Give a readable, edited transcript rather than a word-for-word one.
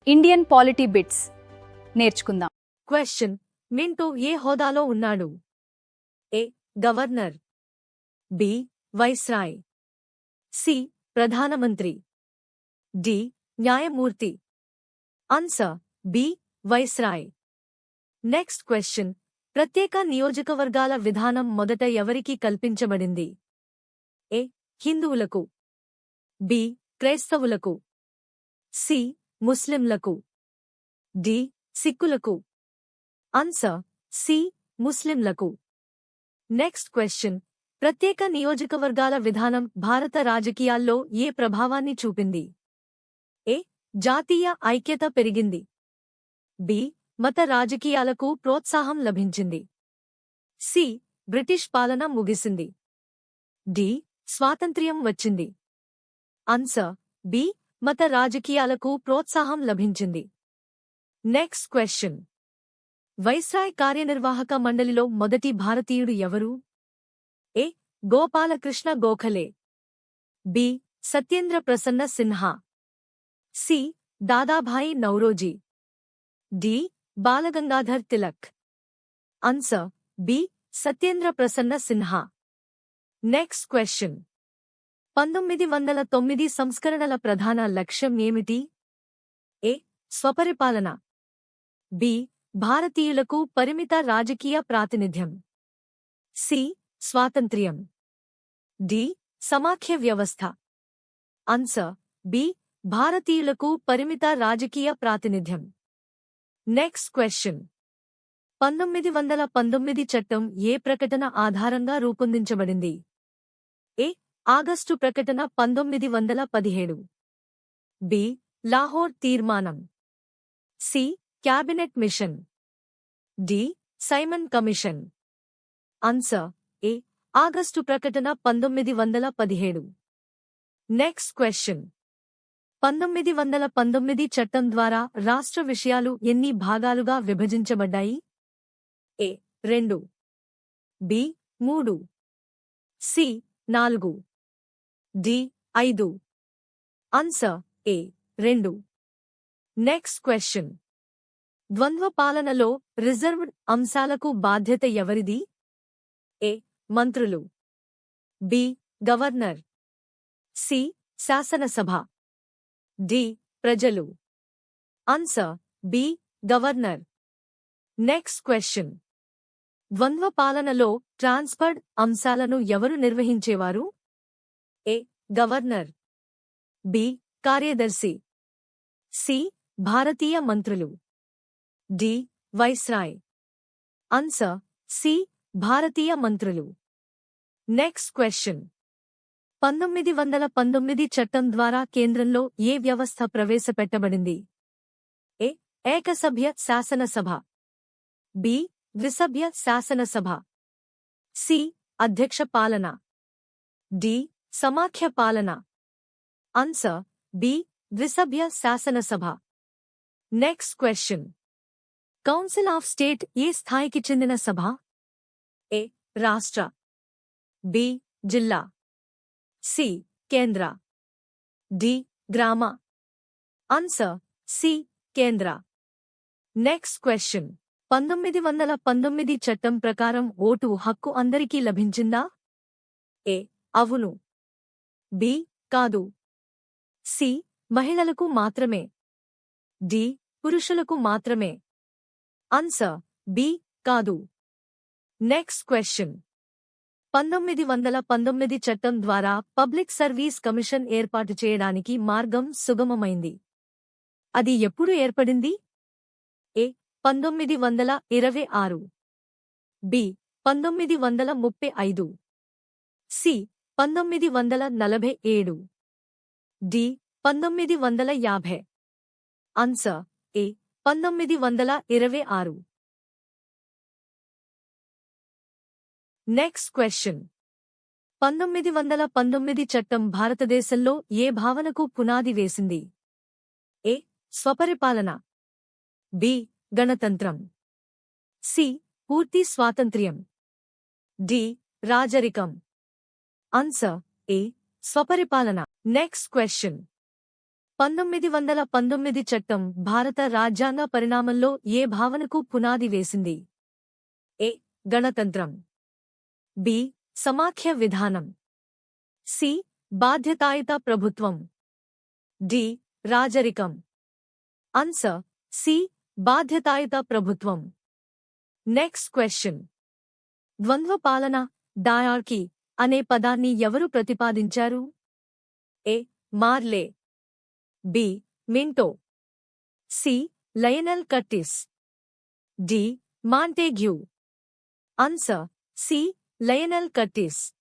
Indian polity bits నేర్చుకుందాం. Question: Minto ఏ హోదాలో ఉన్నాడు? A. Governor, B. Viceroy, C. ప్రధానమంత్రి, డి. న్యాయమూర్తి. Answer B. Viceroy. Next question: ప్రత్యేక నియోజకవర్గాల విధానం మొదట ఎవరికి కల్పించబడింది? ఏ. హిందువులకు, బి. క్రైస్తవులకు, సి. ముస్లింలకు, డి. సిక్కులకు. Answer C. ముస్లింలకు. నెక్స్ట్ క్వశ్చన్: ప్రత్యేక నియోజకవర్గాల విధానం భారత రాజకీయాల్లో ఏ ప్రభావాన్ని చూపింది? ఏ. జాతీయ ఐక్యత పెరిగింది, బి. మత రాజకీయాలకు ప్రోత్సాహం లభించింది, సి. బ్రిటిష్ పాలన ముగిసింది, డి. స్వాతంత్ర్యం వచ్చింది. Answer B. మత రాజకీయాలకు ప్రోత్సాహం లభించింది. నెక్స్ట్ క్వశ్చన్: వైస్రాయ్ కార్యనిర్వాహక మండలిలో మొదటి భారతీయుడు ఎవరు? A. Gopalakrishna Gokhale, B. Satyendra Prasanna Sinha, C. Dadabhai Naoroji, D. Balgangadhar Tilak. Answer B. Satyendra Prasanna Sinha. Next question: 1909 సంస్కరణల ప్రధాన లక్ష్యం ఏమిటి? ఏ. స్వపరిపాలన, బి. భారతీయులకు పరిమిత రాజకీయ ప్రాతినిధ్యం, సి. స్వాతంత్ర్యం, డి. సమాఖ్య వ్యవస్థ. Answer B. భారతీయులకు పరిమిత రాజకీయ ప్రాతినిధ్యం. నెక్స్ట్ క్వశ్చన్: 1919 చట్టం ఏ ప్రకటన ఆధారంగా రూపొందించబడింది? ఏ. ఆగస్టు ప్రకటన 1917, బి. లాహోర్ తీర్మానం, C. Cabinet mission, D. Simon commission. Answer A. August ప్రకటన 1917. నెక్స్ట్ క్వశ్చన్: 1919 చట్టం ద్వారా రాష్ట్ర విషయాలు ఎన్ని భాగాలుగా విభజించబడ్డాయి? A. 2, B. 3, C. 4, D. 5. Answer A. 2. Next question: ద్వంద్వ పాలనలో రిజర్వ్డ్ అంశాలకు బాధ్యత ఎవరిది? ఏ. మంత్రులు, బి. Governor, C. శాసనసభ, డి. ప్రజలు. Answer B. Governor. Next question: ద్వంద్వ పాలనలో ట్రాన్స్ఫర్డ్ అంశాలను ఎవరు నిర్వహించేవారు? ఏ. Governor, B. కార్యదర్శి, సి. భారతీయ మంత్రులు, డి. వైస్రాయ్. Answer C. భారతీయ మంత్రులు. నెక్స్ట్ క్వశ్చన్: 1919 చట్టం ద్వారా కేంద్రంలో ఏ వ్యవస్థ ప్రవేశపెట్టబడింది? ఏ. ఏకసభ్య శాసనసభ, బి. ద్విసభ్య శాసనసభ, సి. అధ్యక్ష పాలన, డి. సమాఖ్య పాలన. Answer B. ద్విసభ్య శాసనసభ. Next question: council of state ఏ స్థాయికి చెందిన సభ? ఏ. రాష్ట్ర, బి. జిల్లా, సి. కేంద్ర, డి. గ్రామ. Answer C. కేంద్ర. నెక్స్ట్ క్వశ్చన్: 1919 చట్టం ప్రకారం ఓటు హక్కు అందరికీ లభించిందా? ఏ. అవును, బి. కాదు, సి. మహిళలకు మాత్రమే, డి. పురుషులకు మాత్రమే. Answer B. కాదు. నెక్స్ట్ క్వశ్చన్: 1919 చట్టం ద్వారా పబ్లిక్ సర్వీస్ కమిషన్ ఏర్పాటు చేయడానికి మార్గం సుగమమైంది. అది ఎప్పుడు ఏర్పడింది? A. 1926, B. 1935, C. 1947, D. 1950. Answer A. 1926. Next question: 1919 చట్టం భారతదేశంలో ఏ భావనకు పునాది వేసింది? ఏ. స్వపరిపాలన, బి. గణతంత్రం, సి. పూర్తి స్వాతంత్ర్యం, డి. రాజరికం. Answer A. స్వపరిపాలన. నెక్స్ట్ క్వశ్చన్: 1919 చట్టం భారత రాజ్యాంగ పరిణామంలో ఏ భావనకు పునాది వేసింది? ఏ. గణతంత్రం. బి. సమాఖ్య విధానం. సి. బాధ్యతాయుత ప్రభుత్వం. డి. రాజరికం. Answer C. బాధ్యతాయుత ప్రభుత్వం. Next question. ద్వంద్వ పాలన డయార్కీ అనే పదాన్ని ఎవరు ప్రతిపాదించారు? ఏ. Morley. B. Minto. C. Lionel Curtis. D. Montagu. Answer C. Lionel Curtis.